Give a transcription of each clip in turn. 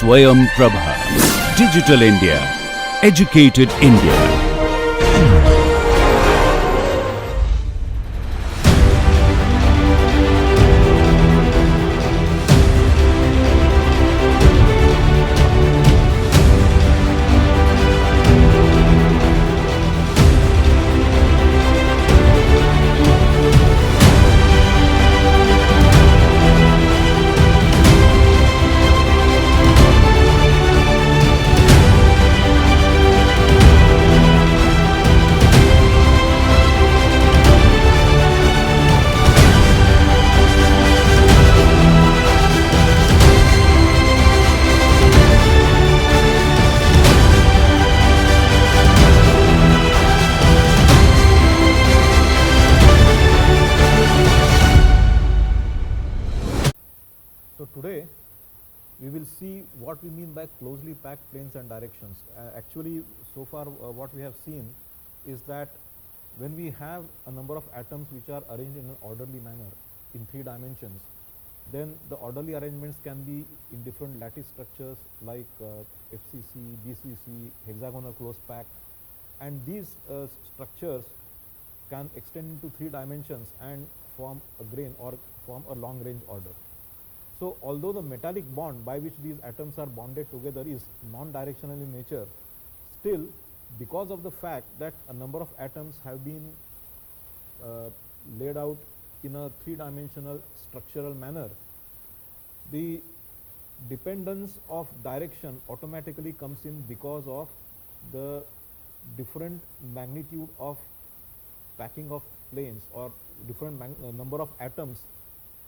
Swayam Prabha. Digital India. Educated India. So today we will see what we mean by closely packed planes and directions. Actually, so far what we have seen is that when we have a number of atoms which are arranged in an orderly manner in 3 dimensions, then the orderly arrangements can be in different lattice structures like FCC, BCC, hexagonal close packed, and these structures can extend into 3 dimensions and form a grain or form a long range order. So although the metallic bond by which these atoms are bonded together is non-directional in nature, still because of the fact that a number of atoms have been laid out in a 3-dimensional structural manner, the dependence of direction automatically comes in because of the different magnitude of packing of planes or different number of atoms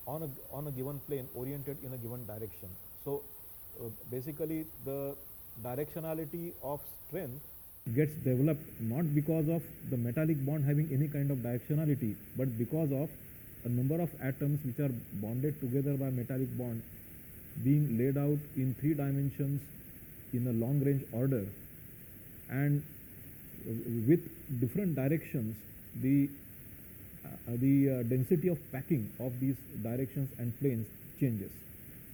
on a given plane oriented in a given direction. So basically the directionality of strength gets developed not because of the metallic bond having any kind of directionality, but because of a number of atoms which are bonded together by metallic bond being laid out in 3 dimensions in a long range order, and with different directions the density of packing of these directions and planes changes,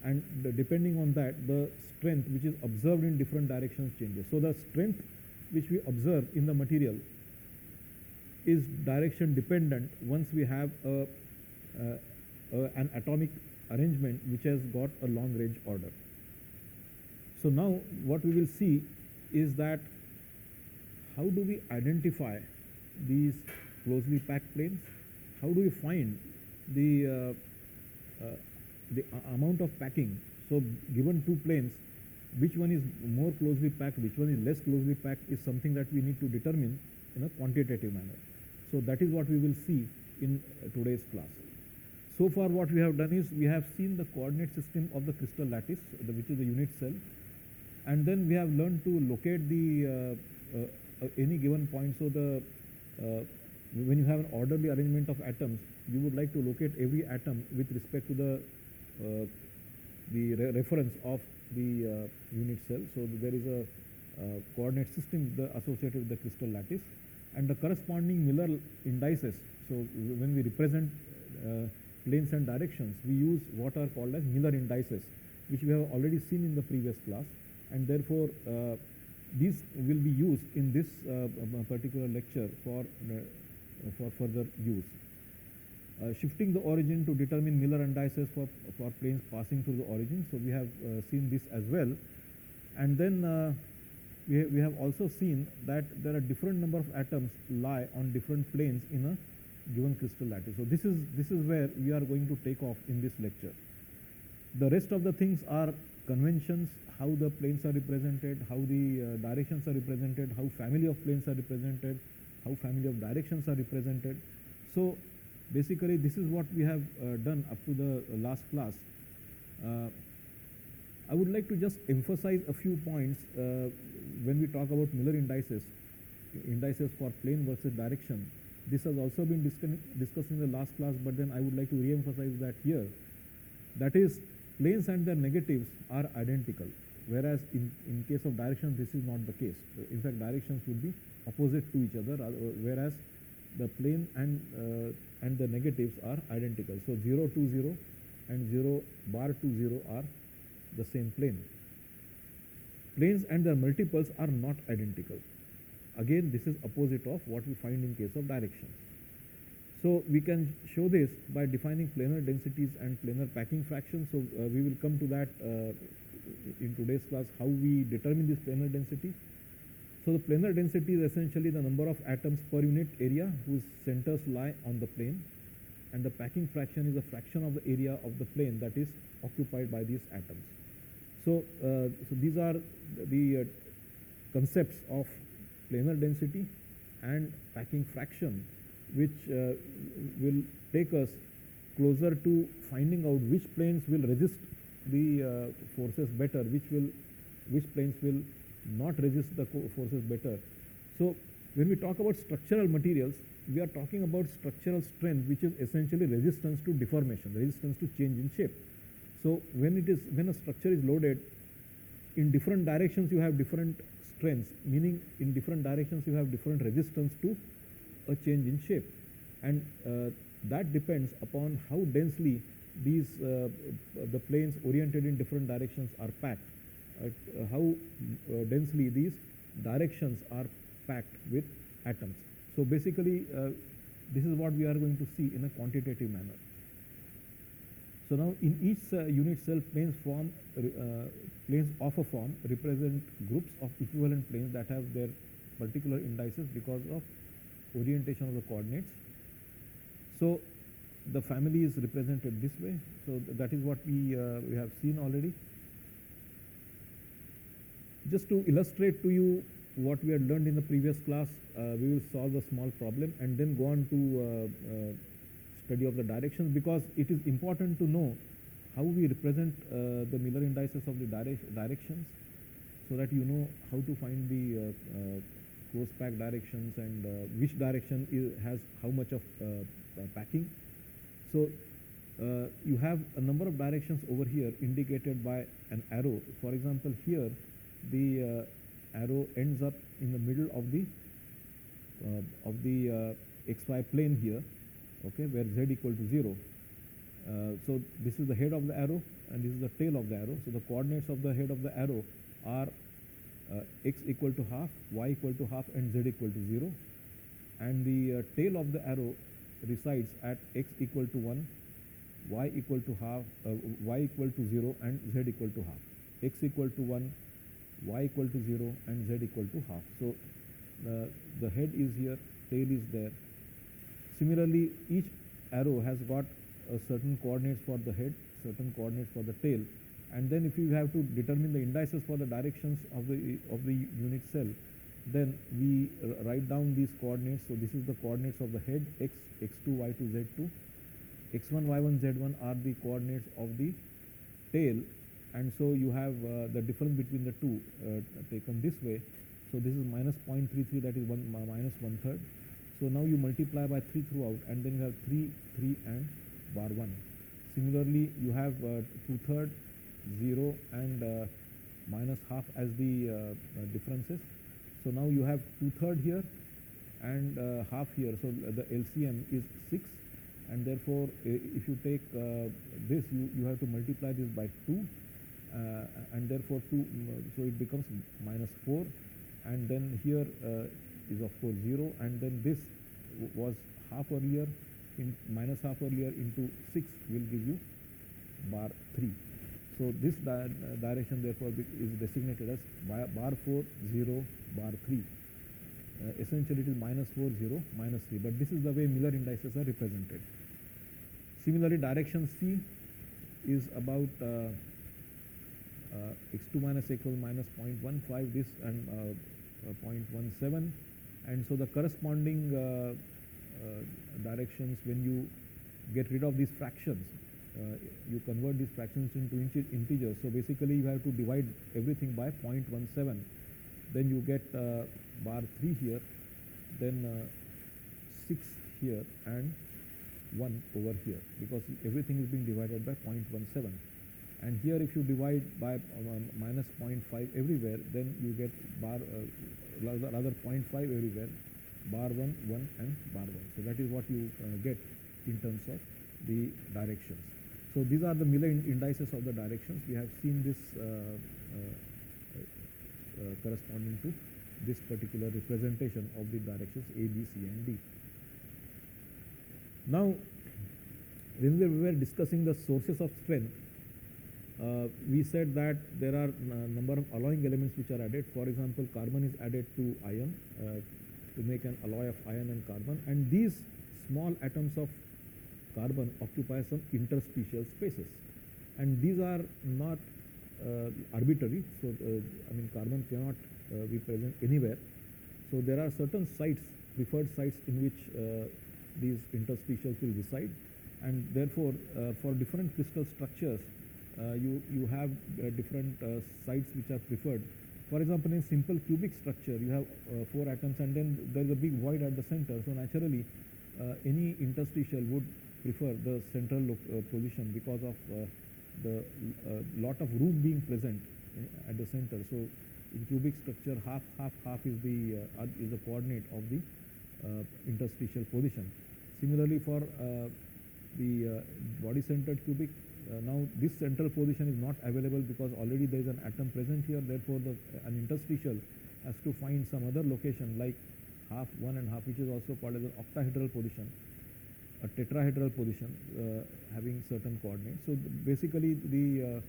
and depending on that the strength which is observed in different directions changes. So the strength which we observe in the material is direction dependent once we have an atomic arrangement which has got a long range order. So now what we will see is that how do we identify these closely packed planes? How do we find the amount of packing? So given 2 planes, which one is more closely packed, which one is less closely packed is something that we need to determine in a quantitative manner. So that is what we will see in today's class. So far what we have done is we have seen the coordinate system of the crystal lattice, which is the unit cell, and then we have learned to locate the any given point. So the when you have an orderly arrangement of atoms, you would like to locate every atom with respect to the reference of the unit cell. So there is a coordinate system associated with the crystal lattice, and the corresponding Miller indices. So when we represent planes and directions, we use what are called as Miller indices, which we have already seen in the previous class, and therefore these will be used in this particular lecture for further use. Shifting the origin to determine Miller indices for planes passing through the origin. So we have seen this as well, and then we have also seen that there are different number of atoms lie on different planes in a given crystal lattice. So this is where we are going to take off in this lecture. The rest of the things are conventions, how the planes are represented, how the directions are represented, how family of planes are represented, how family of directions are represented. So basically this is what we have done up to the last class. I would like to just emphasize a few points when we talk about Miller indices for plane versus direction. This has also been discussed in the last class, but then I would like to re-emphasize that here. That is, planes and their negatives are identical, whereas in case of direction this is not the case. In fact, directions would be opposite to each other, whereas the plane and the negatives are identical. So 0, 2, 0 and 0 bar 2, 0 are the same plane. planes and their multiples are not identical. Again, this is opposite of what we find in case of directions. So we can show this by defining planar densities and planar packing fractions. So we will come to that in today's class, how we determine this planar density. So the planar density is essentially the number of atoms per unit area whose centers lie on the plane, and the packing fraction is a fraction of the area of the plane that is occupied by these atoms. So, so these are the concepts of planar density and packing fraction, which will take us closer to finding out which planes will resist the forces better, which planes will not resist the forces better. So when we talk about structural materials, we are talking about structural strength, which is essentially resistance to deformation, resistance to change in shape. So when a structure is loaded, in different directions you have different strengths, meaning in different directions you have different resistance to a change in shape, and that depends upon how densely these the planes oriented in different directions are packed, how densely these directions are packed with atoms. So basically this is what we are going to see in a quantitative manner. So now in each unit cell, planes of a form represent groups of equivalent planes that have their particular indices because of orientation of the coordinates. So the family is represented this way. So that is what we have seen already. Just to illustrate to you what we had learned in the previous class, we will solve a small problem and then go on to study of the directions, because it is important to know how we represent the Miller indices of the directions, so that you know how to find the close pack directions and which direction has how much of packing. So you have a number of directions over here indicated by an arrow. For example, here the arrow ends up in the middle of the xy plane here, okay, where z equal to 0. So this is the head of the arrow and this is the tail of the arrow. So the coordinates of the head of the arrow are x equal to half, y equal to half, and z equal to 0. And the tail of the arrow resides at x equal to 1, y equal to half, y equal to 0, and z equal to half. X equal to 1, y equal to 0, and z equal to half. So the head is here, tail is there. Similarly, each arrow has got a certain coordinates for the head, certain coordinates for the tail, and then if you have to determine the indices for the directions of the unit cell, then we write down these coordinates. So this is the coordinates of the head, x, x2, y2, z2. x1, y1, z1 are the coordinates of the tail, and so you have the difference between the two taken this way. So this is minus 0.33, that is minus 1/3. So now you multiply by 3 throughout, and then you have 3, 3, and bar 1. Similarly, you have 2/3, 0, and minus half as the differences. So now you have 2/3 here and half here. So the LCM is 6, and therefore if you take this, you have to multiply this by 2, and therefore 2, so it becomes minus 4, and then here is of course 0, and then this was half earlier, minus half earlier into 6 will give you bar 3. So this direction therefore is designated as bar 4, 0, bar 3. Essentially it is minus 4, 0, minus 3, but this is the way Miller indices are represented. Similarly, direction C is about x2 minus x1 minus 0.15, this, and 0.17, and so the corresponding directions, when you get rid of these fractions, you convert these fractions into integers. So basically you have to divide everything by 0.17, then you get bar 3 here, then 6 here, and 1 over here, because everything is being divided by 0.17. And here if you divide by minus 0.5 everywhere, then you get bar rather 0.5 everywhere, bar 1, 1, and bar 1. So that is what you get in terms of the directions. So these are the Miller indices of the directions. We have seen this corresponding to this particular representation of the directions A, B, C, and D. Now, when we were discussing the sources of strength, we said that there are a number of alloying elements which are added. For example, carbon is added to iron to make an alloy of iron and carbon, and these small atoms of carbon occupy some interstitial spaces, and these are not arbitrary. So, I mean, carbon cannot be present anywhere. So, there are certain sites, preferred sites, in which these interstitials will reside, and therefore, for different crystal structures, you have different sites which are preferred. For example, in simple cubic structure, you have 4 atoms, and then there is a big void at the center. So, naturally, any interstitial would prefer the central position because of the lot of room being present at the center. So, in cubic structure, half is the coordinate of the interstitial position. Similarly, for the body-centered cubic, now this central position is not available because already there is an atom present here. Therefore, an interstitial has to find some other location like half, 1 and half, which is also called as an octahedral position, a tetrahedral position having certain coordinates. So, basically, the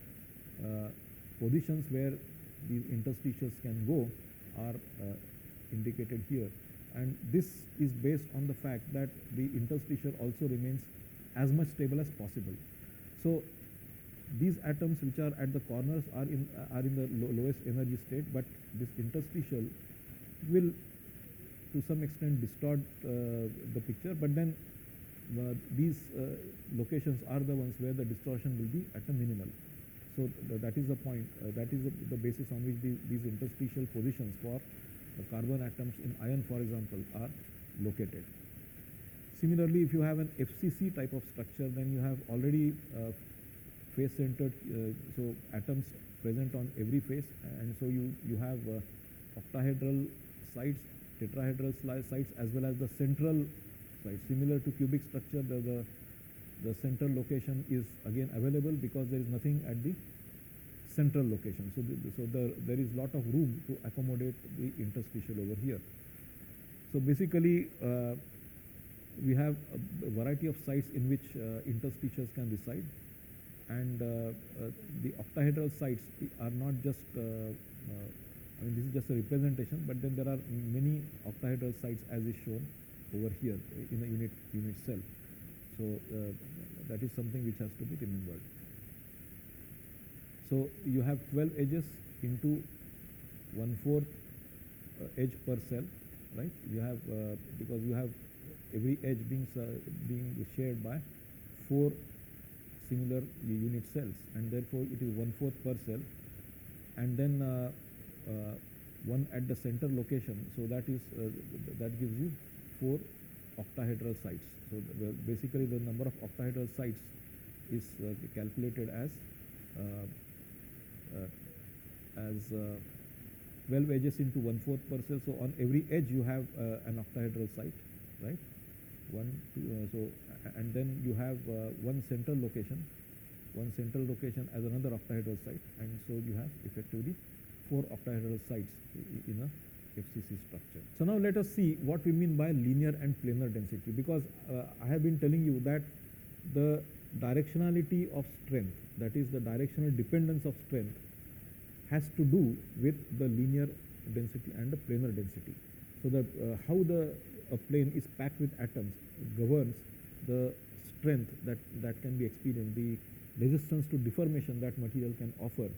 positions where these interstitials can go are indicated here, and this is based on the fact that the interstitial also remains as much stable as possible. So, these atoms which are at the corners are in the lowest energy state, but this interstitial will to some extent distort the picture, but then these locations are the ones where the distortion will be at a minimal. So, that is the point, that is the basis on which these interstitial positions for the carbon atoms in iron, for example, are located. Similarly, if you have an FCC type of structure, then you have already face-centered, so atoms present on every face, and so you have octahedral sites, tetrahedral sites, as well as the central sites. Similar to cubic structure, the central location is again available because there is nothing at the central location. So, there is lot of room to accommodate the interstitial over here. So, basically, we have a variety of sites in which interstitials can reside, and the octahedral sites are not just I mean, this is just a representation, but then there are many octahedral sites as is shown over here in a unit cell. So, that is something which has to be remembered. So, you have 12 edges into 1/4 edge per cell, right? You have because you have every edge being shared by 4 similar unit cells, and therefore it is 1/4 per cell, and then one at the center location. So, that gives you 4 octahedral sites. So, basically the number of octahedral sites is calculated as 12 edges into 1/4 per cell. So, on every edge you have an octahedral site, right? 1, 2, so, and then you have one central location as another octahedral site, and so you have effectively 4 octahedral sites in a FCC structure. So, now let us see what we mean by linear and planar density, because I have been telling you that the directionality of strength, that is the directional dependence of strength, has to do with the linear density and the planar density. So, that how a plane is packed with atoms governs the strength that can be experienced, the resistance to deformation that material can offer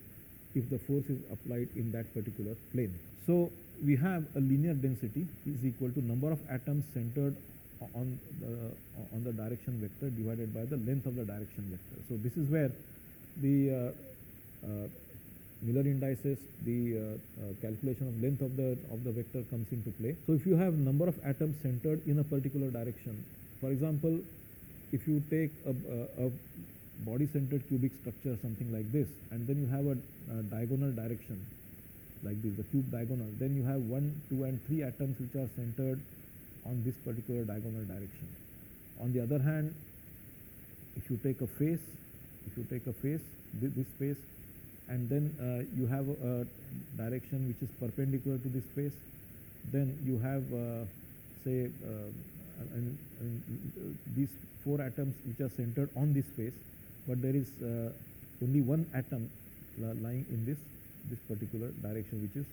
if the force is applied in that particular plane. So, we have a linear density is equal to number of atoms centered on the direction vector divided by the length of the direction vector. So, this is where the Miller indices, the calculation of length of the vector comes into play. So, if you have number of atoms centered in a particular direction, for example, if you take a body-centered cubic structure, something like this, and then you have a diagonal direction like this, the cube diagonal, then you have 1, 2, and 3 atoms which are centered on this particular diagonal direction. On the other hand, if you take a face, this face, and then you have a direction which is perpendicular to this face. Then you have say these 4 atoms which are centered on this face, but there is only one atom lying in this particular direction, which is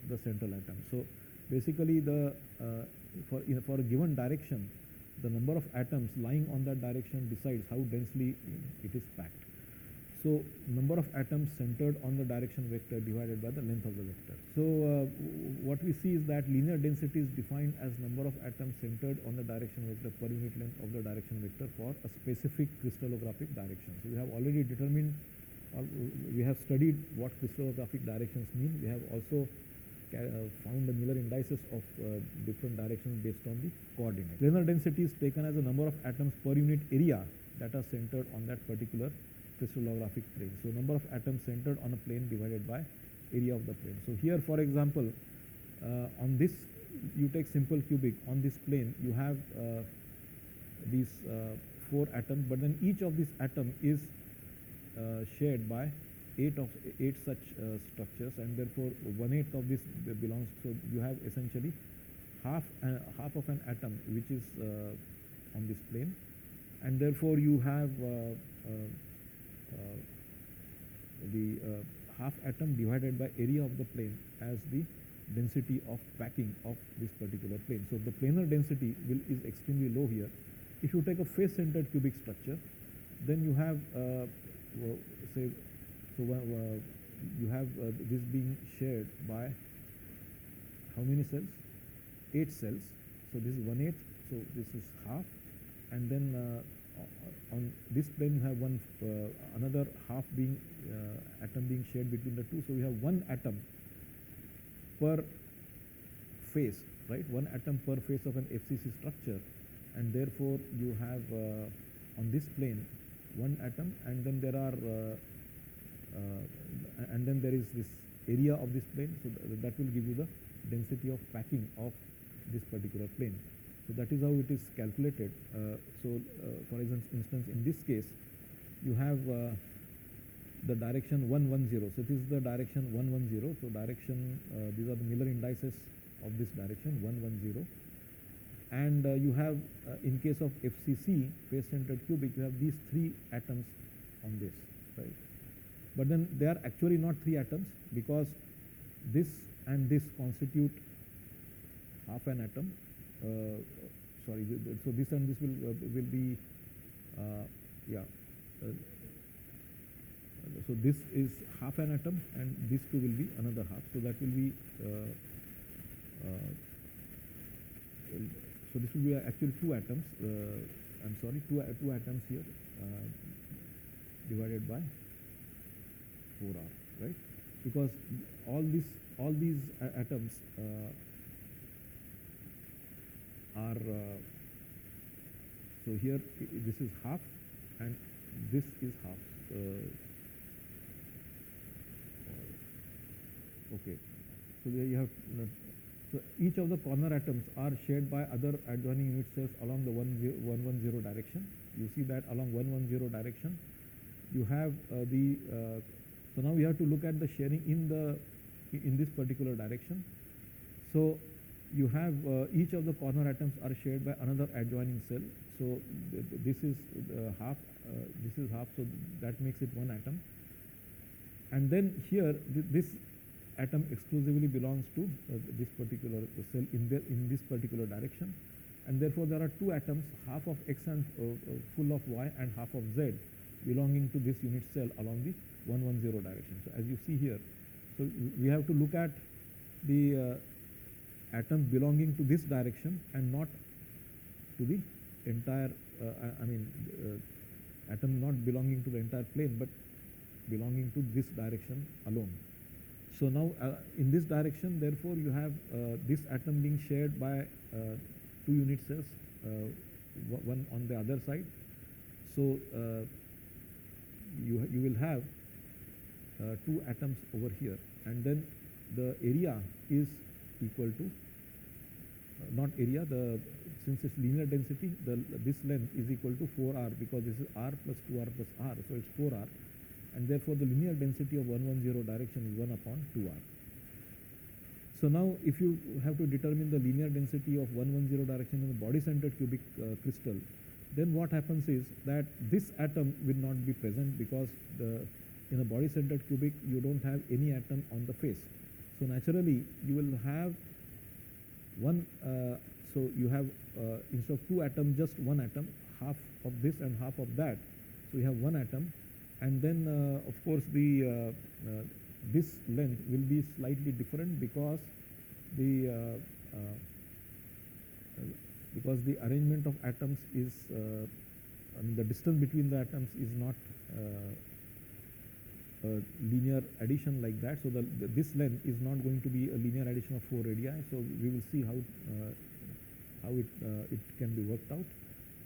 the central atom. So basically for a given direction, the number of atoms lying on that direction decides how densely it is packed. So number of atoms centered on the direction vector divided by the length of the vector. So what we see is that linear density is defined as number of atoms centered on the direction vector per unit length of the direction vector for a specific crystallographic direction. So we have already determined, or we have studied what crystallographic directions mean. We have also found the Miller indices of different directions based on the coordinates. Planar density is taken as the number of atoms per unit area that are centered on that particular crystallographic plane. So number of atoms centered on a plane divided by area of the plane. So here, for example, on this you take simple cubic. On this plane you have these 4 atoms, but then each of these atom is shared by 8 such structures, and therefore 1/8 of this belongs. So you have essentially half of an atom which is on this plane, and therefore you have the half atom divided by area of the plane as the density of packing of this particular plane. So the planar density is extremely low here. If you take a face-centered cubic structure, then you have say. So you have this being shared by how many cells? 8 cells. So this is 1/8. So this is half, and then on this plane you have another half being atom being shared between the two. So you have 1 atom per face, right? 1 atom per face of an FCC structure, and therefore you have on this plane 1 atom, and then there are and then there is this area of this plane, so that will give you the density of packing of this particular plane. So that is how it is calculated. For instance, in this case, you have the direction 110. So this is the direction 110. So direction, these are the Miller indices of this direction 110. And you have, in case of FCC, face-centered cubic, you have these 3 atoms on this, right? But then they are actually not 3 atoms, because this and this constitute half an atom. So this and this will be so this is half an atom, and these 2 will be another half. So that will be so this will be actually 2 atoms. I'm sorry, two atoms here divided by 4R, right? Because all these atoms are so here this is half and this is half. Okay, so there you have. So each of the corner atoms are shared by other adjoining unit cells along the 110 direction. You see that along 110 direction, you have so now we have to look at the sharing in this particular direction. So you have each of the corner atoms are shared by another adjoining cell. So this is half, this is half, so that makes it 1 atom. And then here this atom exclusively belongs to this particular cell in this particular direction, and therefore there are 2 atoms, half of X and full of Y and half of Z, belonging to this unit cell along the 110 direction. So as you see here, so we have to look at the atoms belonging to this direction and not to the entire, atom not belonging to the entire plane, but belonging to this direction alone. So now in this direction, therefore you have this atom being shared by 2 unit cells, one on the other side. So you will have 2 atoms over here, and then the area is equal to not area, since it's linear density, this length is equal to 4R, because this is R plus 2R plus R, so it's 4R. and therefore the linear density of 110 direction is 1 upon 2r. So now if you have to determine the linear density of 110 direction in the body-centered cubic crystal, then what happens is that this atom will not be present, because in a body-centered cubic you don't have any atom on the face. So naturally you will have one, so you have instead of two atoms, just one atom, half of this and half of that. So you have one atom, and then of course the this length will be slightly different, because the arrangement of atoms is, I mean, the distance between the atoms is not a linear addition like that. So this length is not going to be a linear addition of 4 radii. So we will see how it can be worked out,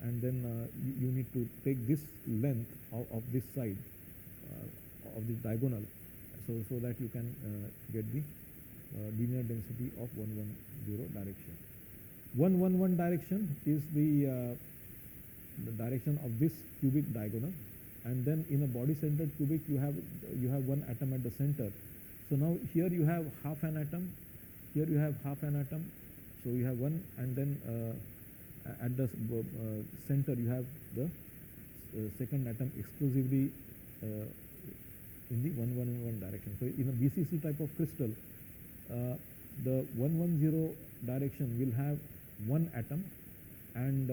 and then you need to take this length of this side of this diagonal, so that you can get the linear density of 110 direction. 111 direction is the direction of this cubic diagonal, and then in a body-centered cubic you have one atom at the center. So now here you have half an atom, here you have half an atom, so you have one, and then at the center you have the second atom exclusively in the 111 direction. So in a BCC type of crystal, the 110 direction will have one atom, and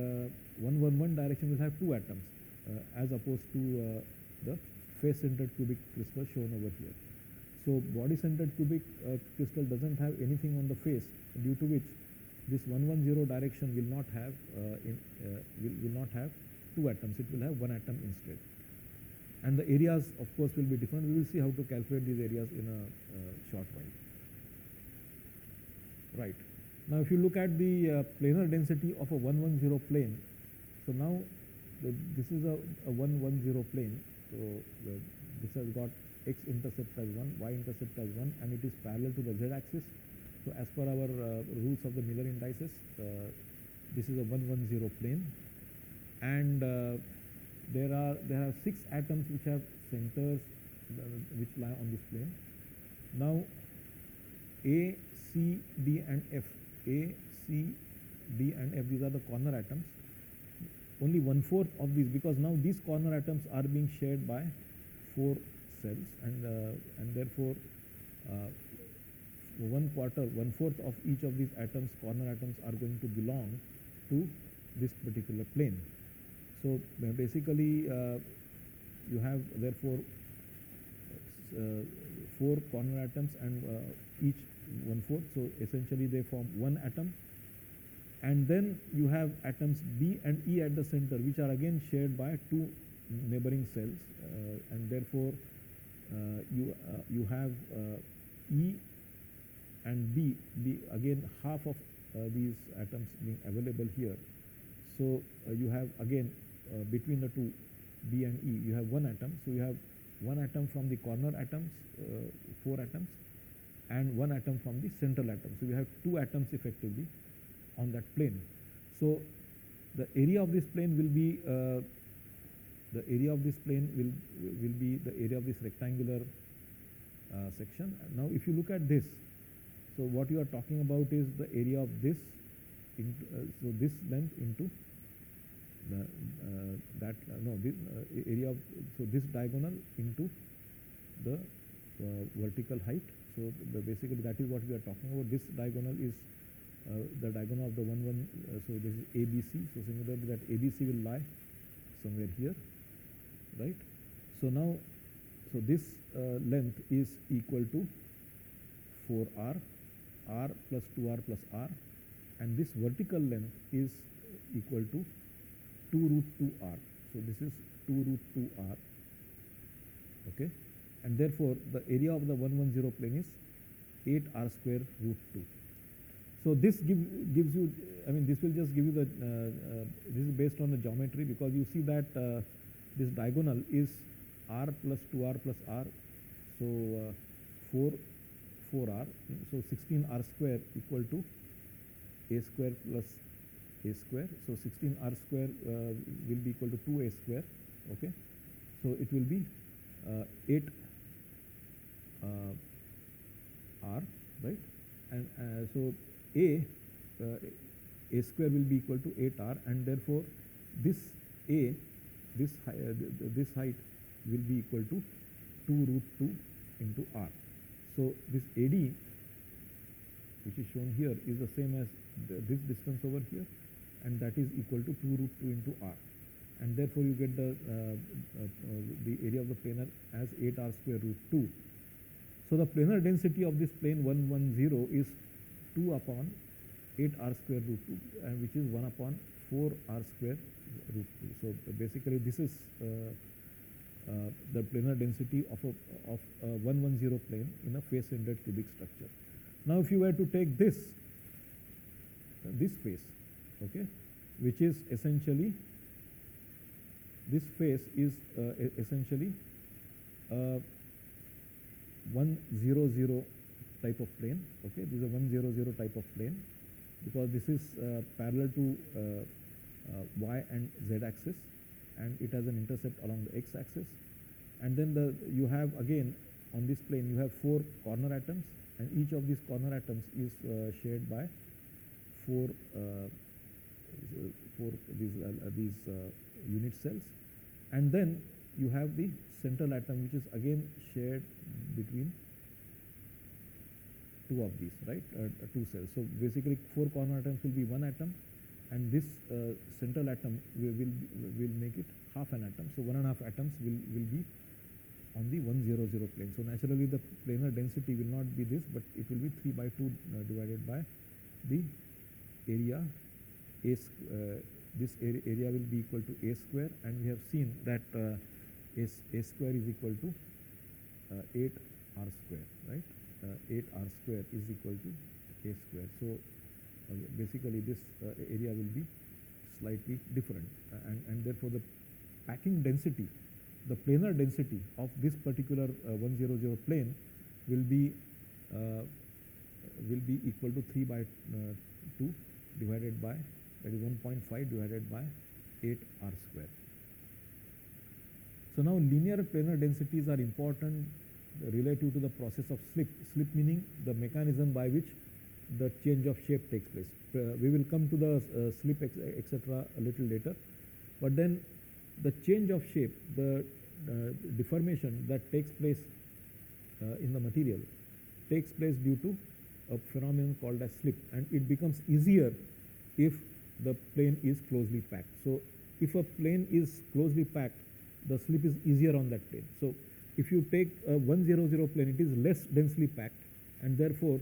111 direction will have two atoms, as opposed to the face-centered cubic crystal shown over here. So body-centered cubic crystal doesn't have anything on the face, due to which this 110 direction will not have will not have two atoms. It will have one atom instead. And the areas, of course, will be different. We will see how to calculate these areas in a short while. Right. Now, if you look at the planar density of a 110 plane, so now this is a 110 plane. So this has got x-intercept as 1, y-intercept as 1, and it is parallel to the z-axis. So as per our rules of the Miller indices, this is a 110 plane, and there are 6 atoms which have centers which lie on this plane. Now A, C, D and F. A, C, D and F, these are the corner atoms. Only 1/4 of these, because now these corner atoms are being shared by 4 cells, and therefore 1/4 of each of these atoms, corner atoms, are going to belong to this particular plane. So basically you have therefore 4 corner atoms, and each 1/4, so essentially they form one atom. And then you have atoms B and E at the center, which are again shared by 2 neighboring cells, and therefore you have E and B, again half of these atoms being available here. So you have again between the 2, B and E, you have one atom. So you have one atom from the corner atoms, 4 atoms, and one atom from the central atom. So you have 2 atoms effectively on that plane. So the area of this plane will be the area of this rectangular section. Now if you look at this, so what you are talking about is the area of this so this length into the area of, so this diagonal into the vertical height. So basically that is what we are talking about. This diagonal is the diagonal of the so this is ABC. So similarly that ABC will lie somewhere here, right? So now, so this length is equal to 4r, r plus 2r plus r, and this vertical length is equal to 2√2r. So this is 2√2r, okay? And therefore the area of the 110 plane is 8r square root 2. So this gives you, I mean, this will just give you the, this is based on the geometry, because you see that this diagonal is r plus 2r plus r, so 4r, so 16r square equal to a square plus a square. So 16r square will be equal to 2a square, okay? So it will be 8 r, right? And so a square will be equal to 8r, and therefore this a, this height will be equal to 2 root 2 into r. So this AD, which is shown here, is the same as this distance over here, and that is equal to 2 root 2 into r, and therefore you get the area of the planar as 8r square root 2. So the planar density of this plane 110 is 2 upon 8r square root 2, and which is 1 upon 4r square root 2. So basically this is the planar density of a 110 plane in a face-centered cubic structure. Now if you were to take this face, okay, which is essentially, this face is essentially 100 type of plane, okay. This is a 100 type of plane because this is parallel to y and z axis, and it has an intercept along the x axis. And then you have again on this plane you have 4 corner atoms, and each of these corner atoms is shared by 4 these unit cells. And then you have the central atom, which is again shared between 2 of these, right? 2 cells. So basically 4 corner atoms will be 1 atom, and this central atom will make it half an atom. So 1.5 atoms will be on the 100 plane. So naturally the planar density will not be this, but it will be 3 by 2 divided by the area a. This area will be equal to a square, and we have seen that a square is equal to 8r square, right? 8r square is equal to a square. So basically this area will be slightly different, and therefore the packing density, the planar density of this particular 100 plane will be equal to 3 by 2 divided by, that is 1.5 divided by 8r square. So now linear planar densities are important relative to the process of slip. Slip meaning the mechanism by which the change of shape takes place. We will come to the slip etc. a little later, but then the change of shape, the deformation that takes place in the material takes place due to a phenomenon called as slip, and it becomes easier if the plane is closely packed. So if a plane is closely packed, the slip is easier on that plane. So if you take a 100 plane, it is less densely packed, and therefore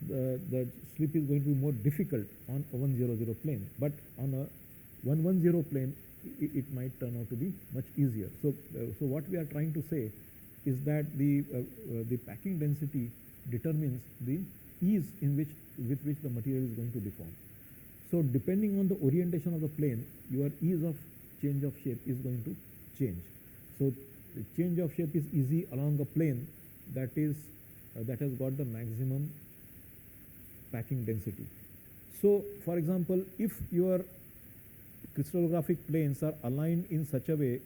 the slip is going to be more difficult on a 100 plane. But on a 110 plane, it might turn out to be much easier. So what we are trying to say is that the packing density determines the ease with which the material is going to deform. So depending on the orientation of the plane, your ease of change of shape is going to change. So the change of shape is easy along a plane that has got the maximum packing density. So for example, if your crystallographic planes are aligned in such a way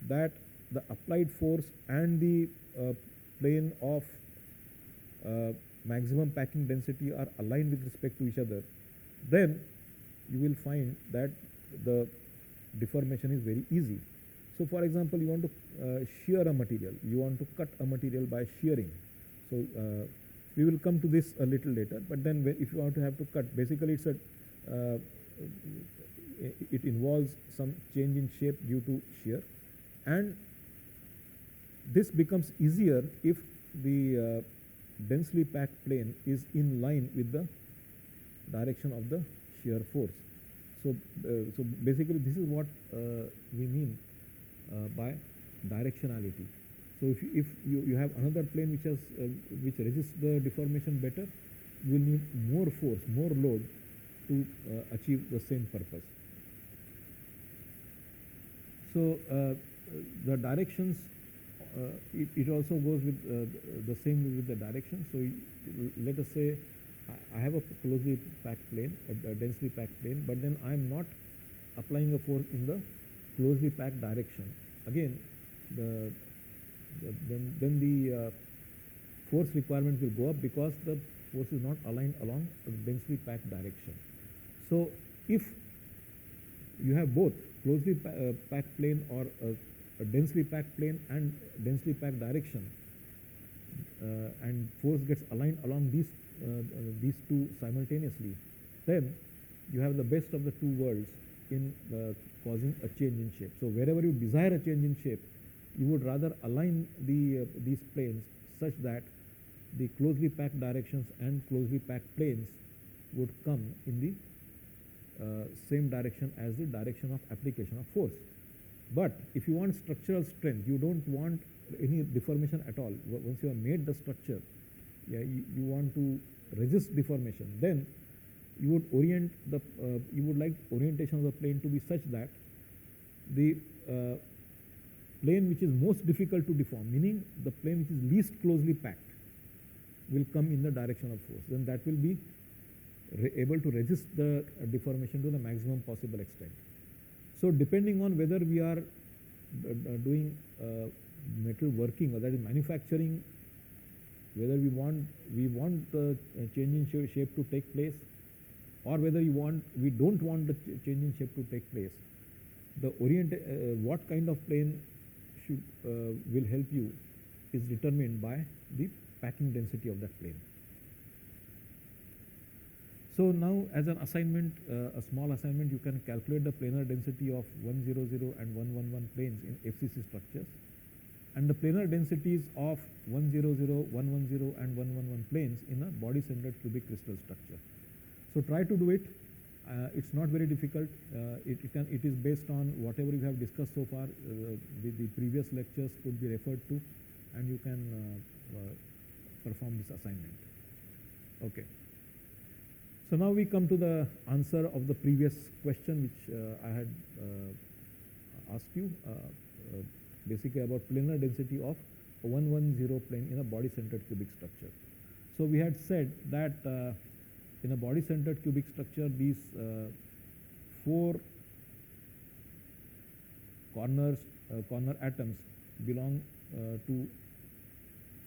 that the applied force and the plane of maximum packing density are aligned with respect to each other, then you will find that the deformation is very easy. So for example, you want to shear a material, you want to cut a material by shearing. So we will come to this a little later, but then if you want to have to cut, basically it's it involves some change in shape due to shear, and this becomes easier if the densely packed plane is in line with the direction of the shear force. So basically this is what we mean by directionality. So if you have another plane which resists the deformation better, you will need more force, more load to achieve the same purpose. So the directions, it also goes with the same with the direction. So let us say I have a closely packed plane, a densely packed plane, but then I am not applying a force in the closely packed direction. Again, the then the force requirement will go up because the force is not aligned along a densely packed direction. So if you have both closely packed plane or a densely packed plane and densely packed direction, and force gets aligned along these two simultaneously, then you have the best of the two worlds in causing a change in shape. So wherever you desire a change in shape, you would rather align these planes such that the closely packed directions and closely packed planes would come in the same direction as the direction of application of force. But if you want structural strength, you don't want any deformation at all. Once you have made the structure, you want to resist deformation, then you would orient the you would like orientation of the plane to be such that the plane which is most difficult to deform, meaning the plane which is least closely packed, will come in the direction of force. Then that will be able to resist the deformation to the maximum possible extent. So depending on whether we are doing metal working, or that is manufacturing, whether we want the change in shape to take place, or whether we don't want the change in shape to take place, the what kind of plane will help you is determined by the packing density of that plane. So now, as an assignment, a small assignment, you can calculate the planar density of 100 and 111 planes in FCC structures, and the planar densities of 100, 110 and 111 planes in a body-centered cubic crystal structure. So try to do it. It's not very difficult. It is based on whatever you have discussed so far. The previous lectures could be referred to, and you can perform this assignment. Okay. So now we come to the answer of the previous question which I had asked you, basically about planar density of a 110 plane in a body-centered cubic structure. So we had said that in a body-centered cubic structure, these four corner atoms belong to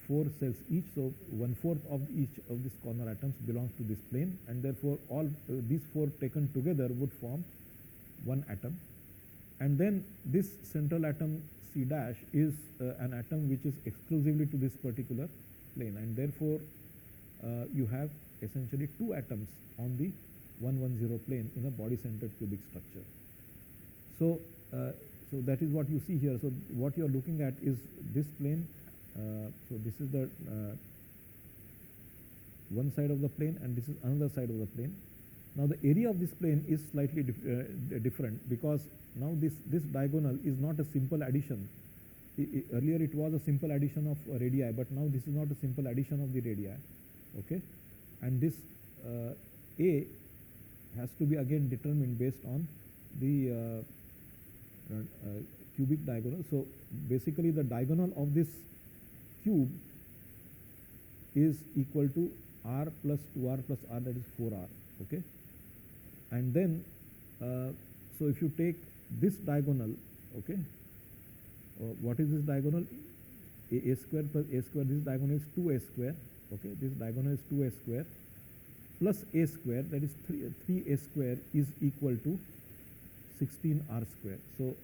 4 cells each. So 1/4 of each of these corner atoms belongs to this plane, and therefore all these 4 taken together would form one atom. And then this central atom C dash is an atom which is exclusively to this particular plane, and therefore you have essentially 2 atoms on the 110 plane in a body-centered cubic structure. So so that is what you see here. So what you are looking at is this plane. So this is the one side of the plane, and this is another side of the plane. Now the area of this plane is slightly different, because now this diagonal is not a simple addition. Earlier it was a simple addition of radii, but now this is not a simple addition of the radii. Okay, and this A has to be again determined based on the cubic diagonal. So basically the diagonal of this cube is equal to r plus 2r plus r, that is 4r. Okay, and then so if you take this diagonal, okay, what is this diagonal? A square plus a square. This diagonal is 2a square. Okay, this diagonal is 2a square plus a square, that is 3a square, is equal to 16r square. So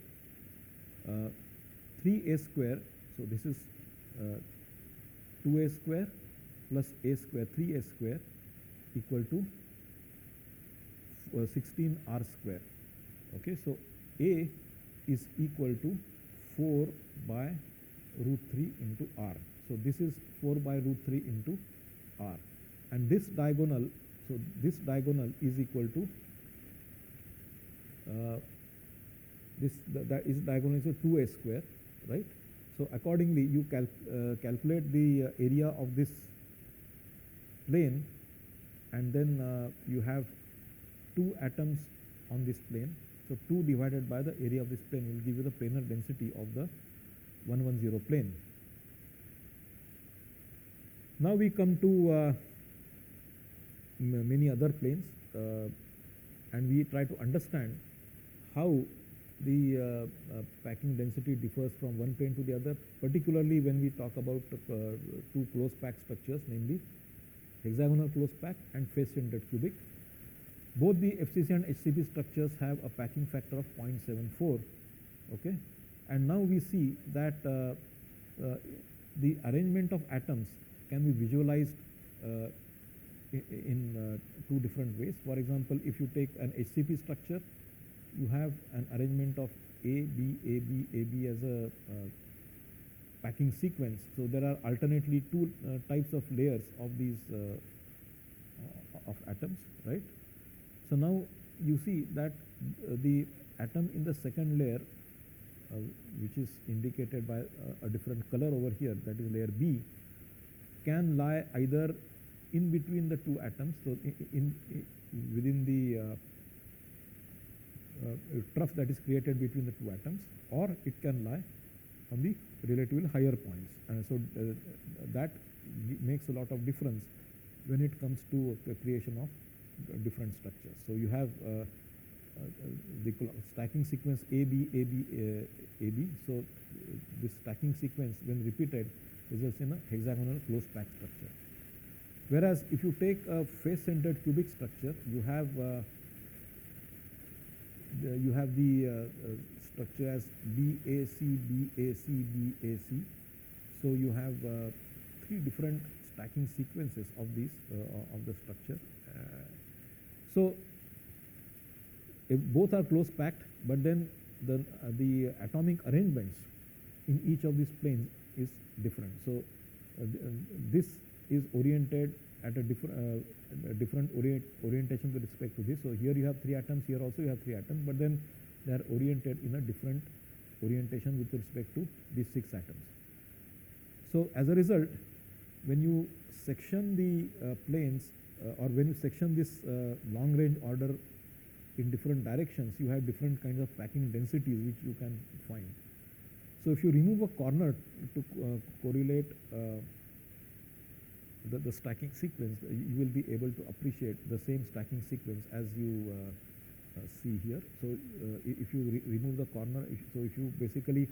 3a square. So this is 2a square plus a square, 3a square, equal to 16r square. Okay, so a is equal to 4 by root 3 into r. So this is 4 by root 3 into r, and this diagonal, so this diagonal is equal to that is diagonal is a 2a square, right? So accordingly, you calculate the area of this plane, and then you have 2 atoms on this plane. So 2 divided by the area of this plane will give you the planar density of the 110 plane. Now we come to many other planes, and we try to understand how packing density differs from one plane to the other, particularly when we talk about two close packed structures, namely hexagonal close pack and face-centered cubic. Both the FCC and HCP structures have a packing factor of 0.74. Okay, and now we see that the arrangement of atoms can be visualized in two different ways. For example, if you take an HCP structure, you have an arrangement of A, B, A, B, A, B as a packing sequence. So there are alternately two types of layers of these of atoms, right? So now you see that the atom in the second layer, which is indicated by a different color over here, that is layer B, can lie either in between the two atoms, so within the trough that is created between the two atoms, or it can lie on the relatively higher points. So that makes a lot of difference when it comes to the creation of different structures. So you have the stacking sequence AB, AB, AB. So this stacking sequence, when repeated, results in a hexagonal close pack structure. Whereas if you take a face-centered cubic structure, you have the structure as BAC, BAC, BAC. So you have three different stacking sequences of these of the structure. So if both are close packed, but then the atomic arrangements in each of these planes is different. So this is oriented at a different orientation with respect to this. So here you have three atoms, here also you have three atoms, but then they are oriented in a different orientation with respect to these six atoms. So as a result, when you section the planes or when you section this long range order in different directions, you have different kinds of packing densities which you can find. So if you remove a corner to correlate the stacking sequence, you will be able to appreciate the same stacking sequence as you see here. So if you remove the corner, if you basically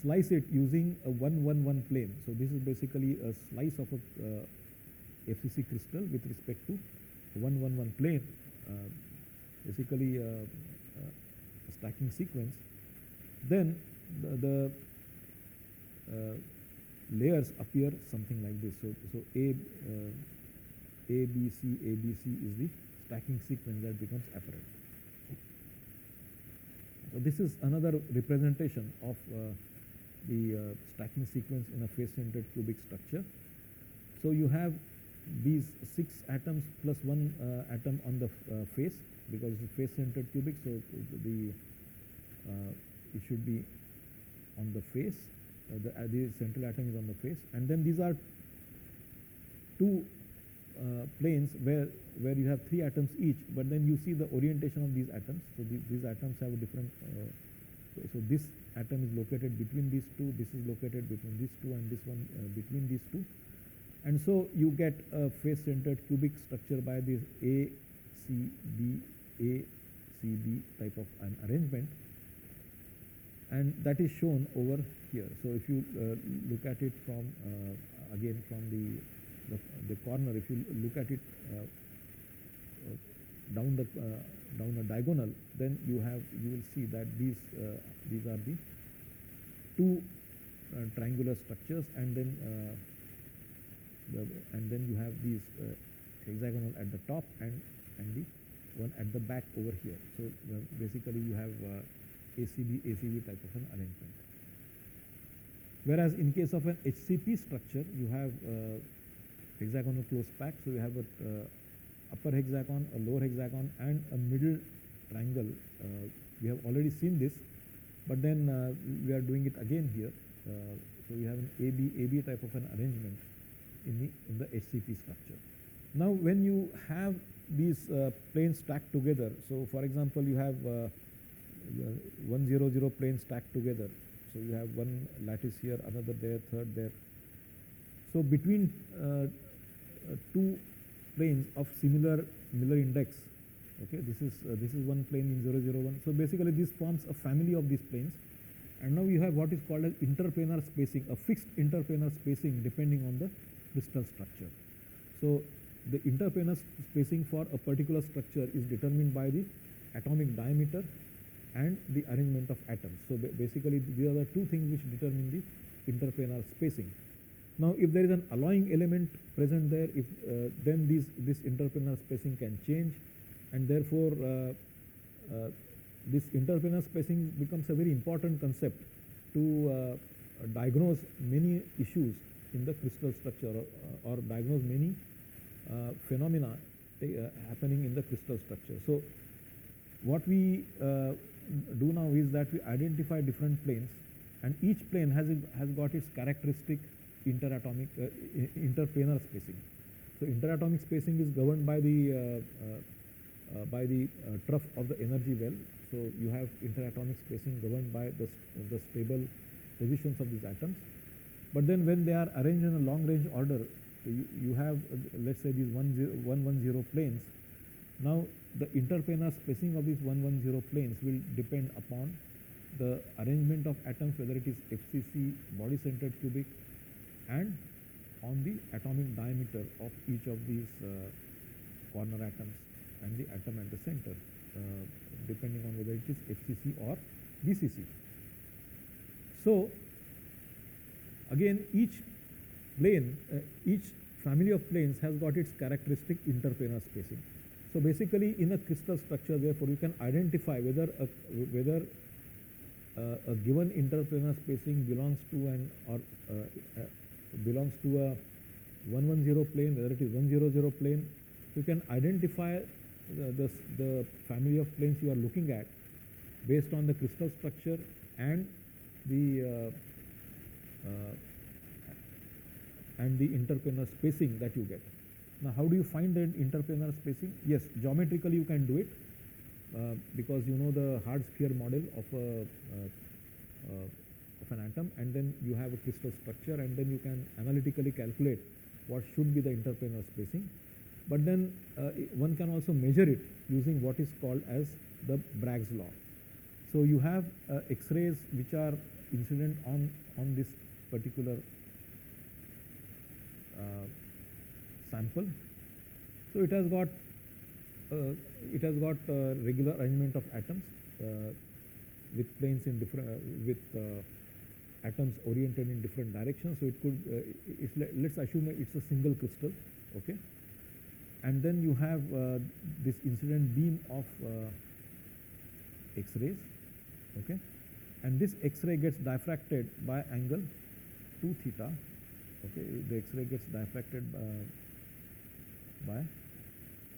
slice it using a 1-1-1 plane, so this is basically a slice of a FCC crystal with respect to 1-1-1 plane, basically a stacking sequence, then the layers appear something like this. So A, B, C, A, B, C is the stacking sequence that becomes apparent. So this is another representation of the stacking sequence in a face-centered cubic structure. So you have these 6 atoms plus 1 atom on the face, because it's a face-centered cubic, so it should be on the face. The central atom is on the face, and then these are two planes where you have 3 atoms each, but then you see the orientation of these atoms. So these atoms have a different. So this atom is located between these two. This is located between these two, and this one between these two. And so you get a face-centered cubic structure by this A, C, B, A, C, B type of an arrangement, and that is shown over here. So if you look at it from again from the corner, if you look at it down a diagonal, then you will see that these are the two triangular structures, and then you have these hexagonal at the top and the one at the back over here. So basically you have ACB type of an arrangement. Whereas in case of an HCP structure, you have hexagonal close pack. So you have a upper hexagon, a lower hexagon, and a middle triangle. We have already seen this, but then we are doing it again here. So we have an AB type of an arrangement in the HCP structure. Now when you have these planes stacked together, so for example you have 1-0-0 planes stacked together. So you have one lattice here, another there, third there. So between two planes of similar Miller index, Okay, this is one plane in 001. So basically this forms a family of these planes, and now you have what is called as interplanar spacing, a fixed interplanar spacing depending on the crystal structure. So the interplanar spacing for a particular structure is determined by the atomic diameter and the arrangement of atoms. So basically these are the two things which determine the interplanar spacing. Now if there is an alloying element present there, if then this interplanar spacing can change, and therefore this interplanar spacing becomes a very important concept to diagnose many issues in the crystal structure, or diagnose many phenomena happening in the crystal structure. So what we do now is that we identify different planes, and each plane has got its characteristic interatomic interplanar spacing. So interatomic spacing is governed by the trough of the energy well. So you have interatomic spacing governed by the stable positions of these atoms. But then when they are arranged in a long range order, you have let's say these 110 planes. Now the interplanar spacing of these 110 planes will depend upon the arrangement of atoms, whether it is FCC, body centered cubic, and on the atomic diameter of each of these corner atoms and the atom at the center, depending on whether it is FCC or BCC. So again, each plane, each family of planes has got its characteristic interplanar spacing. So basically in a crystal structure, therefore you can identify whether a given interplanar spacing belongs to belongs to a 110 plane, whether it is 100 plane. You can identify the family of planes you are looking at based on the crystal structure and the interplanar spacing that you get. Now how do you find the interplanar spacing? Yes, geometrically you can do it because you know the hard sphere model of an atom, and then you have a crystal structure, and then you can analytically calculate what should be the interplanar spacing. But then one can also measure it using what is called as the Bragg's law. So you have X-rays which are incident on this particular sample. So it has got regular arrangement of atoms with planes in different atoms oriented in different directions. So it could let's assume it's a single crystal, okay, and then you have this incident beam of X-rays, okay, and this X-ray gets diffracted by angle 2 theta. Okay, the X-ray gets diffracted by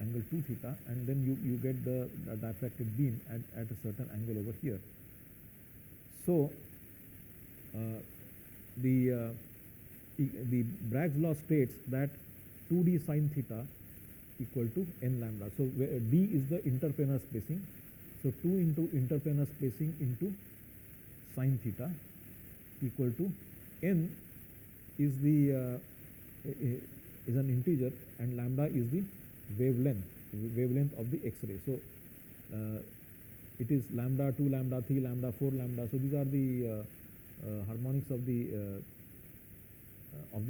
angle 2 theta, and then you get the diffracted beam at a certain angle over here. So the Bragg's law states that 2d sine theta equal to n lambda. So d is the interplanar spacing. So 2 into interplanar spacing into sine theta equal to n is the is an integer, and lambda is the wavelength of the X-ray. So it is lambda, 2 lambda, 3 lambda, 4 lambda. So these are the harmonics of the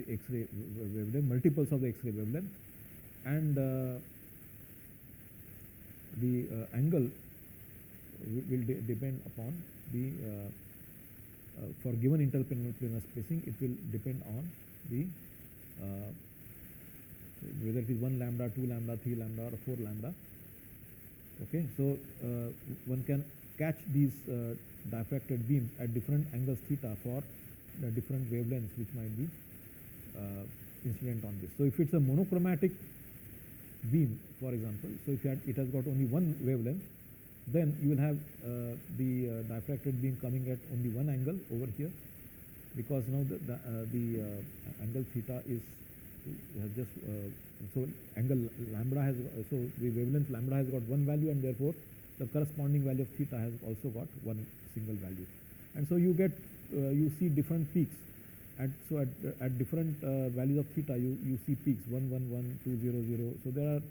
X-ray wavelength, multiples of the X-ray wavelength, and the angle will depend upon the for given interplanar spacing, it will depend on the whether it is 1 lambda, 2 lambda, 3 lambda, or 4 lambda. Okay, so one can catch these diffracted beams at different angles theta for the different wavelengths which might be incident on this. So if it's a monochromatic beam, for example, so if it has got only one wavelength, then you will have the diffracted beam coming at only one angle over here, because now the angle theta has just so angle lambda has so the wavelength lambda has got one value, and therefore the corresponding value of theta has also got one single value, and so you get you see different peaks at different values of theta you see peaks 1 1 1 2 0 0. So there are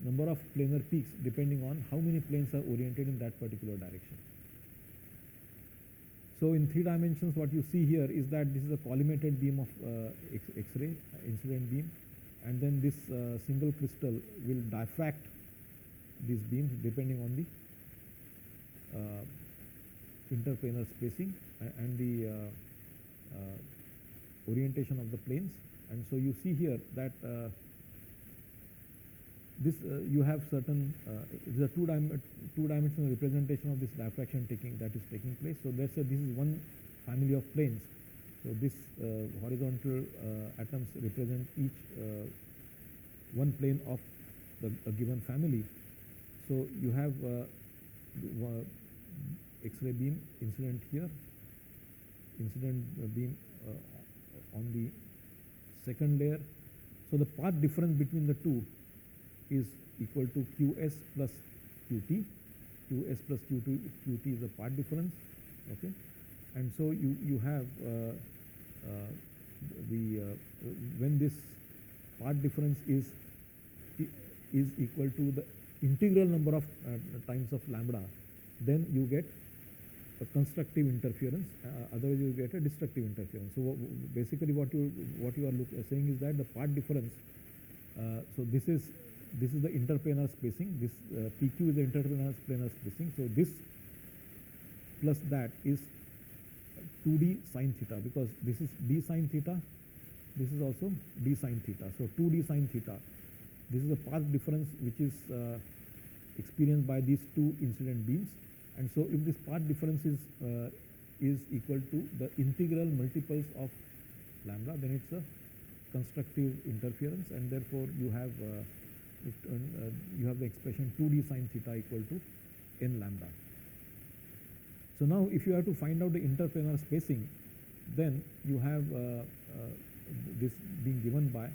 number of planar peaks depending on how many planes are oriented in that particular direction. So in 3 dimensions, what you see here is that this is a collimated beam of X-ray, incident beam, and then this single crystal will diffract these beams depending on the interplanar spacing and the orientation of the planes. And so you see here that this you have certain it is a two-dimensional representation of this diffraction that is taking place. So let's say this is one family of planes. So this horizontal atoms represent each one plane of a given family. So you have X-ray beam incident here, incident beam on the second layer. So the path difference between the two is equal to QS plus QT. QS plus QT is the path difference. Okay, and so you have when this path difference is equal to the integral number of times of lambda, then you get a constructive interference. Otherwise, you get a destructive interference. So basically, what you are saying is that the path difference. So this is the interplanar spacing. This PQ is the interplanar spacing. So this plus that is 2D sine theta, because this is d sine theta. This is also d sine theta. So 2D sine theta. This is the path difference which is experienced by these two incident beams. And so if this path difference is equal to the integral multiples of lambda, then it's a constructive interference, and therefore you have the expression 2D sine theta equal to n lambda. So now if you have to find out the interplanar spacing, then you have this being given by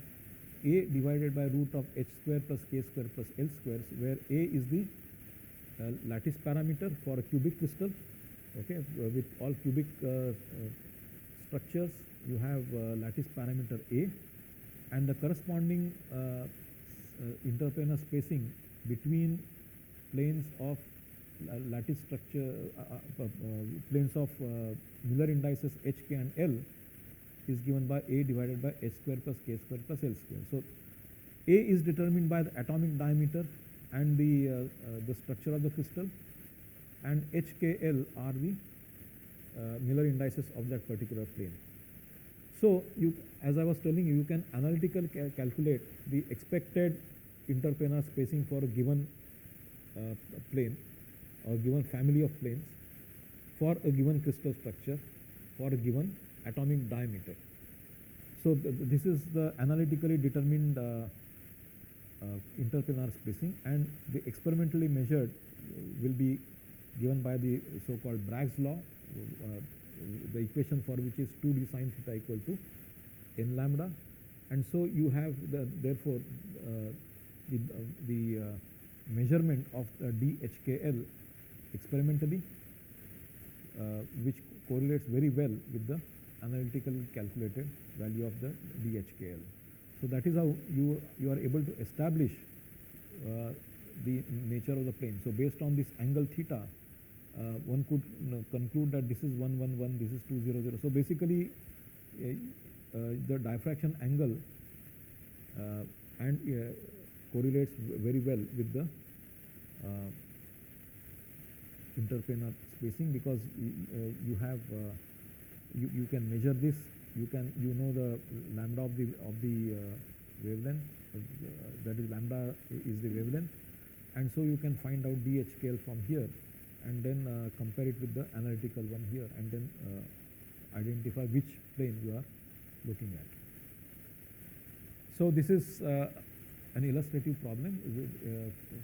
A divided by root of h square plus k square plus l squares, where A is the lattice parameter for a cubic crystal. Okay, with all cubic structures, you have lattice parameter A, and the corresponding interplanar spacing between planes of lattice structure, planes of Miller indices h, k, and l is given by A divided by h square plus k square plus l square. So A is determined by the atomic diameter and the structure of the crystal, and h, k, l are the Miller indices of that particular plane. So as I was telling you, you can analytically calculate the expected interplanar spacing for a given plane or given family of planes for a given crystal structure for a given atomic diameter. So this is the analytically determined interplanar spacing, and the experimentally measured will be given by the so-called Bragg's law, the equation for which is 2d sine theta equal to n lambda. And so you have therefore the measurement of the DHKL experimentally, which correlates very well with the analytically calculated value of the DHKL. So that is how you are able to establish the nature of the plane. So based on this angle theta, one could conclude that this is 111, this is 200. So basically, the diffraction angle and correlates very well with the interplanar spacing, because you have you can measure this. You know the lambda of the wavelength. That is, lambda is the wavelength, and so you can find out DHKL from here, and then compare it with the analytical one here, and then identify which plane you are looking at. So this is an illustrative problem.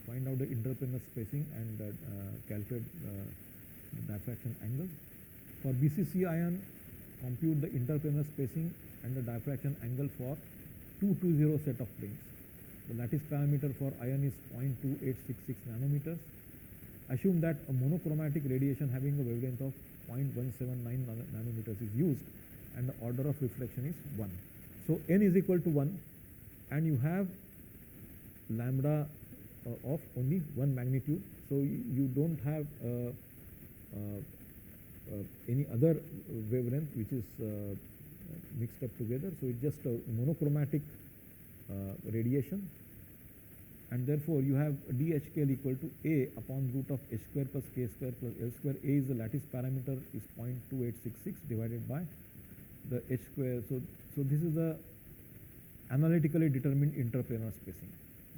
Find out the interplanar spacing and calculate the diffraction angle. For BCC ion, compute the interplanar spacing and the diffraction angle for 220 set of planes. The lattice parameter for ion is 0.2866 nanometers. Assume that a monochromatic radiation having a wavelength of 0.179 nanometers is used, and the order of reflection is 1. So n is equal to 1, and you have lambda of only one magnitude. So you don't have any other wavelength which is mixed up together. So it's just a monochromatic radiation, and therefore you have DHKL equal to A upon root of H square plus K square plus L square. A is the lattice parameter, is 0.2866 divided by the H square. So this is the analytically determined interplanar spacing,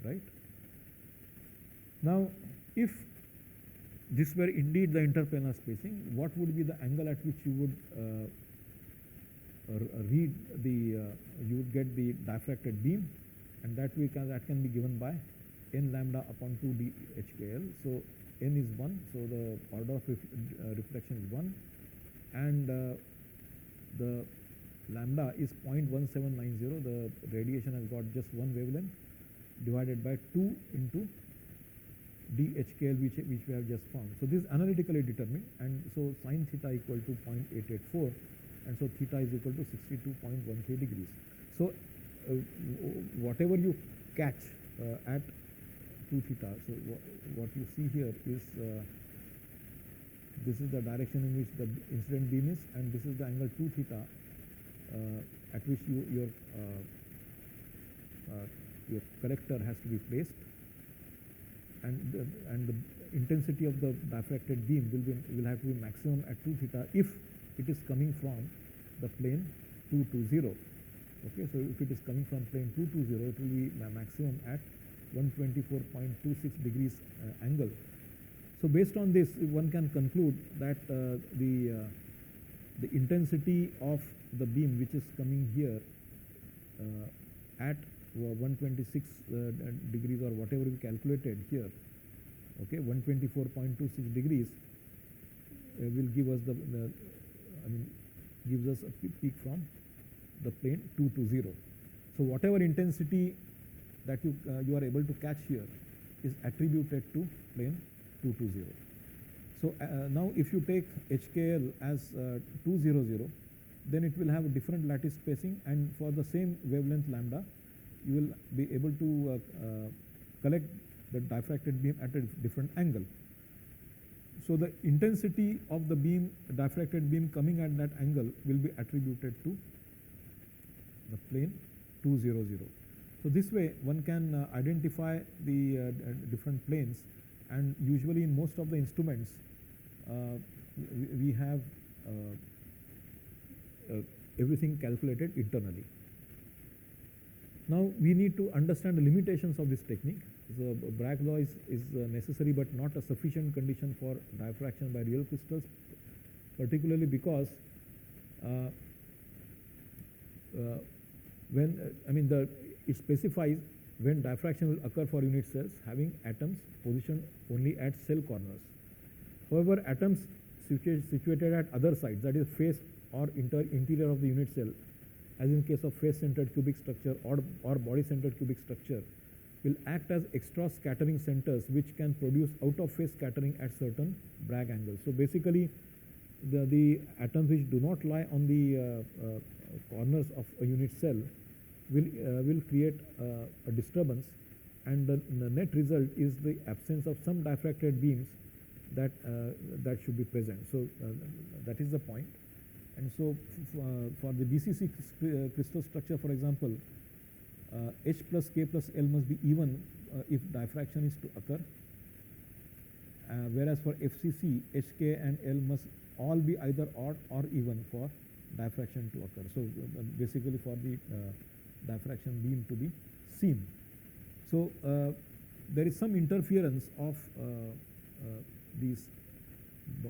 right? Now, if this were indeed the interplanar spacing, what would be the angle at which you would read the you would get the diffracted beam, and that can be given by n lambda upon 2 d HKL. So n is 1, so the order of reflection is 1, and the lambda is 0.1790. The radiation has got just one wavelength, divided by 2 into DHKL, which we have just found. So this is analytically determined, and so sin theta equal to 0.884, and so theta is equal to 62.13 degrees. So whatever you catch at 2 theta, so what you see here is this is the direction in which the incident beam is, and this is the angle 2 theta at which your collector has to be placed, and the intensity of the diffracted beam will have to be maximum at 2 theta if it is coming from the plane 220. Okay, so if it is coming from plane 220, it will be maximum at 124.26 degrees angle. So based on this, one can conclude that the intensity of the beam which is coming here at 126 degrees or whatever we calculated here, okay, 124.26 degrees will give us gives us a peak from the plane 220. So whatever intensity that you are able to catch here is attributed to plane 220. So now if you take HKL as 200, then it will have a different lattice spacing, and for the same wavelength lambda, you will be able to collect the diffracted beam at a different angle. So the intensity of the beam, diffracted beam coming at that angle, will be attributed to the plane 200. So this way one can identify the different planes, and usually in most of the instruments we have everything calculated internally. Now we need to understand the limitations of this technique. So Bragg's law is necessary but not a sufficient condition for diffraction by real crystals, particularly because it specifies when diffraction will occur for unit cells having atoms positioned only at cell corners. However, atoms situated at other sites, that is face or interior of the unit cell, as in case of face-centered cubic structure or body-centered cubic structure, will act as extra scattering centers which can produce out-of-phase scattering at certain Bragg angles. So basically, the atoms which do not lie on the corners of a unit cell will create a disturbance, and the net result is the absence of some diffracted beams that should be present. So that is the point. And so for the BCC crystal structure, for example, H plus K plus L must be even if diffraction is to occur, whereas for FCC, HK and L must all be either odd or even for diffraction to occur. So basically for the diffraction beam to be seen. So there is some interference of these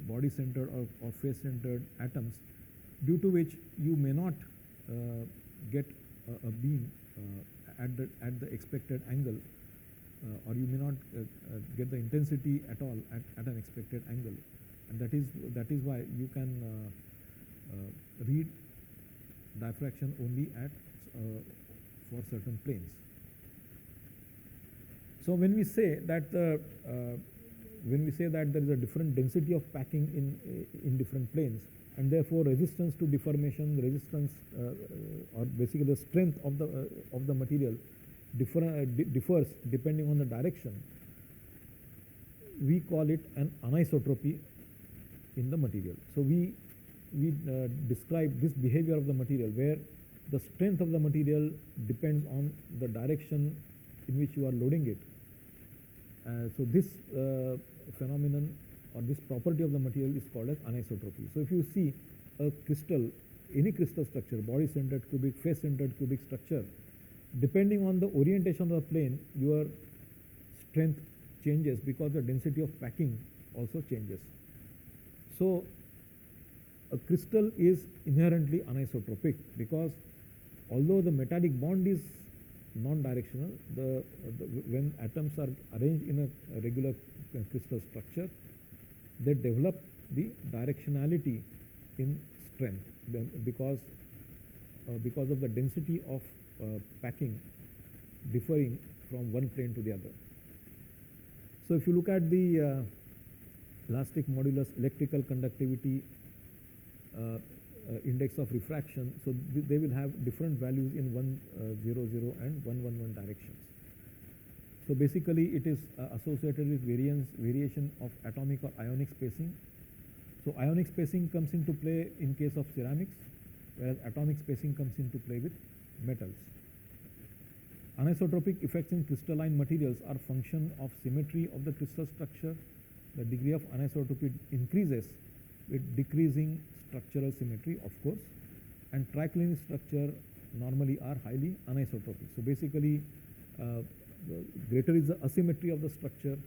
body-centered or face-centered atoms, due to which you may not get a beam at the expected angle, or you may not get the intensity at all at an expected angle, and that is why you can read diffraction only at for certain planes. So when we say that there is a different density of packing in different planes, and therefore resistance to deformation, resistance or basically the strength of the material differs depending on the direction. we call it an anisotropy in the material. So we describe this behavior of the material where the strength of the material depends on the direction in which you are loading it. So this phenomenon or this property of the material is called as anisotropy. So if you see a crystal, any crystal structure, body-centered cubic, face-centered cubic structure, depending on the orientation of the plane, your strength changes because the density of packing also changes. So a crystal is inherently anisotropic because although the metallic bond is non-directional, when atoms are arranged in a regular crystal structure, they develop the directionality in strength because of the density of packing differing from one plane to the other. So if you look at the elastic modulus, electrical conductivity, index of refraction, so they will have different values in 100 and 111 directions. So basically it is associated with variation of atomic or ionic spacing. So ionic spacing comes into play in case of ceramics, whereas atomic spacing comes into play with metals. Anisotropic effects in crystalline materials are function of symmetry of the crystal structure. The degree of anisotropy increases with decreasing structural symmetry, of course, and triclinic structure normally are highly anisotropic. So basically, the greater is the asymmetry of the structure,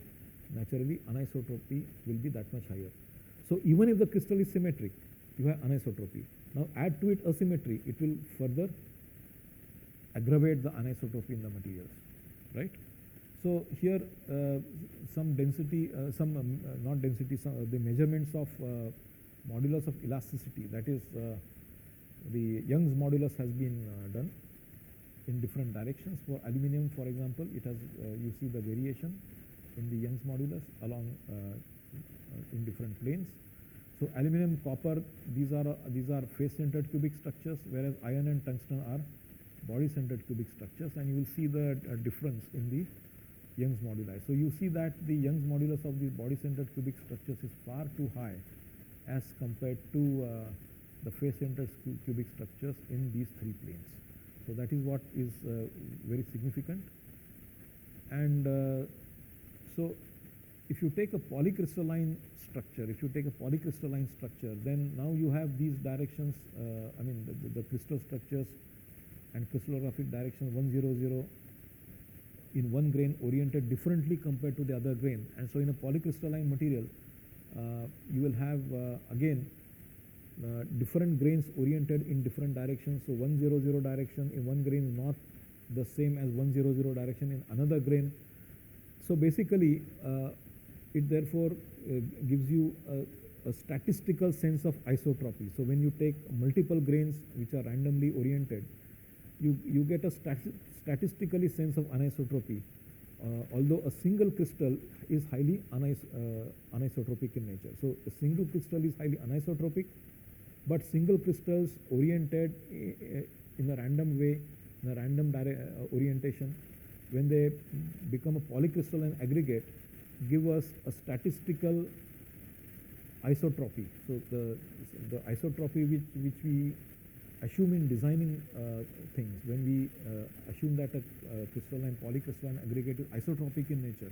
naturally anisotropy will be that much higher. So even if the crystal is symmetric, you have anisotropy. Now add to it asymmetry, it will further aggravate the anisotropy in the materials, right? So here some density, not density, the measurements of modulus of elasticity, that is the Young's modulus has been done in different directions. For aluminum, for example, it has you see the variation in the Young's modulus along in different planes. So aluminum, copper, these are face-centered cubic structures, whereas iron and tungsten are body-centered cubic structures, and you will see the difference in the Young's moduli. So you see that the Young's modulus of these body-centered cubic structures is far too high as compared to the face-centered cubic structures in these three planes. So that is what is very significant. And so if you take a polycrystalline structure, then now you have these directions, I mean the crystal structures and crystallographic direction 100 in one grain oriented differently compared to the other grain. And so in a polycrystalline material, you will have again different grains oriented in different directions. So 100 direction in one grain is not the same as 100 direction in another grain. So basically it therefore gives you a statistical sense of isotropy. So when you take multiple grains which are randomly oriented, you get a statistically sense of anisotropy, although a single crystal is highly anisotropic in nature. So a single crystal is highly anisotropic, but single crystals oriented in a random way, in a random orientation, when they become a polycrystalline aggregate, give us a statistical isotropy. So the isotropy which we assume in designing things, when we assume that a crystalline polycrystalline aggregate is isotropic in nature,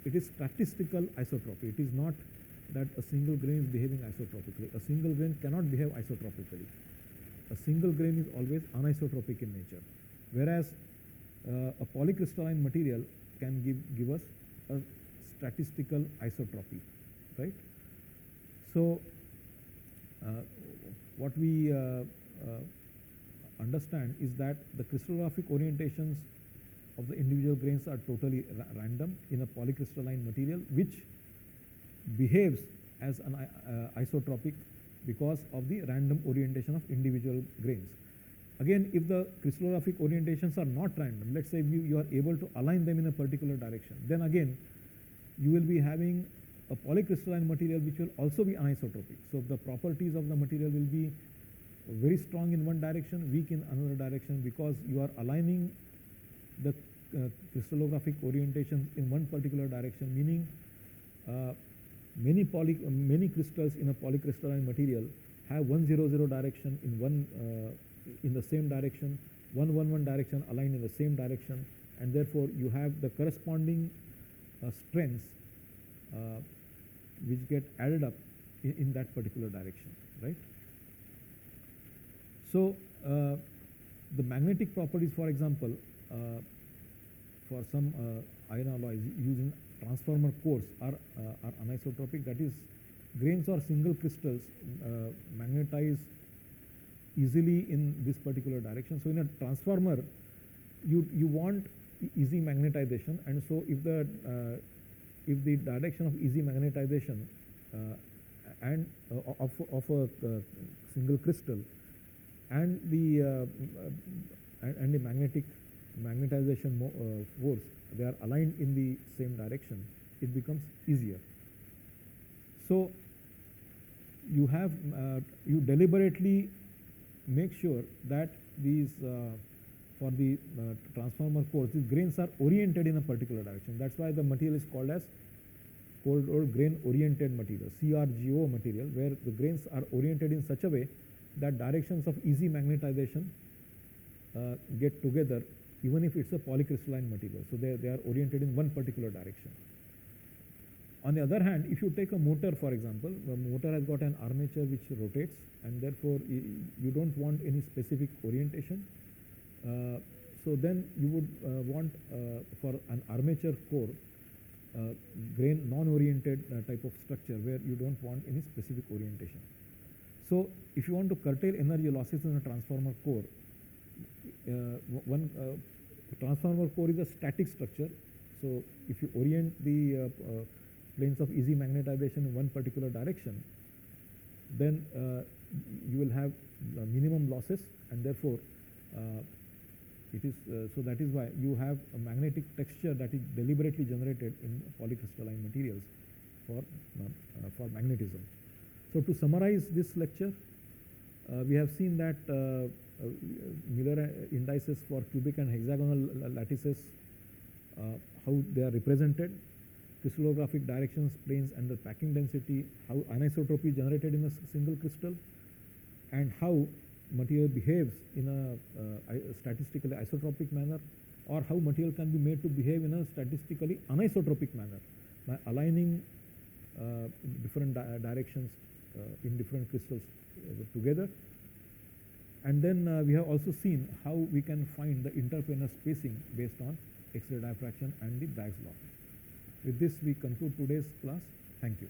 it is statistical isotropy. It is not that a single grain is behaving isotropically. A single grain cannot behave isotropically. A single grain is always anisotropic in nature, whereas a polycrystalline material can give us a statistical isotropy, right? So what we understand is that the crystallographic orientations of the individual grains are totally random in a polycrystalline material, which behaves as an isotropic because of the random orientation of individual grains. Again, if the crystallographic orientations are not random, let's say you are able to align them in a particular direction, then again you will be having a polycrystalline material which will also be anisotropic. So the properties of the material will be very strong in one direction, weak in another direction, because you are aligning the crystallographic orientations in one particular direction, meaning Many crystals in a polycrystalline material have 100 direction in the same direction, 111 direction aligned in the same direction, and therefore you have the corresponding strengths which get added up in that particular direction, right? So the magnetic properties, for example, for some iron alloys using transformer cores are anisotropic. That is, grains or single crystals magnetize easily in this particular direction. So in a transformer, you want easy magnetization, and so if the direction of easy magnetization and of a single crystal and the magnetization force, they are aligned in the same direction, it becomes easier. So you have you deliberately make sure that these for the transformer cores, these grains are oriented in a particular direction. That's why the material is called as cold or grain oriented material, CRGO material, where the grains are oriented in such a way that directions of easy magnetization get together, even if it's a polycrystalline material. So they are oriented in one particular direction. On the other hand, if you take a motor, for example, the motor has got an armature which rotates, and therefore you don't want any specific orientation. So then you would want for an armature core grain non-oriented type of structure where you don't want any specific orientation. So if you want to curtail energy losses in a transformer core, transformer core is a static structure. So if you orient the planes of easy magnetization in one particular direction, then you will have minimum losses, and therefore it is so that is why you have a magnetic texture that is deliberately generated in polycrystalline materials for magnetism. So to summarize this lecture, we have seen that Miller indices for cubic and hexagonal lattices, how they are represented, crystallographic directions, planes, and the packing density, how anisotropy is generated in a single crystal, and how material behaves in a statistically isotropic manner, or how material can be made to behave in a statistically anisotropic manner by aligning different directions in different crystals together. And then we have also seen how we can find the interplanar spacing based on X-ray diffraction and the Bragg's law. With this, we conclude today's class. Thank you.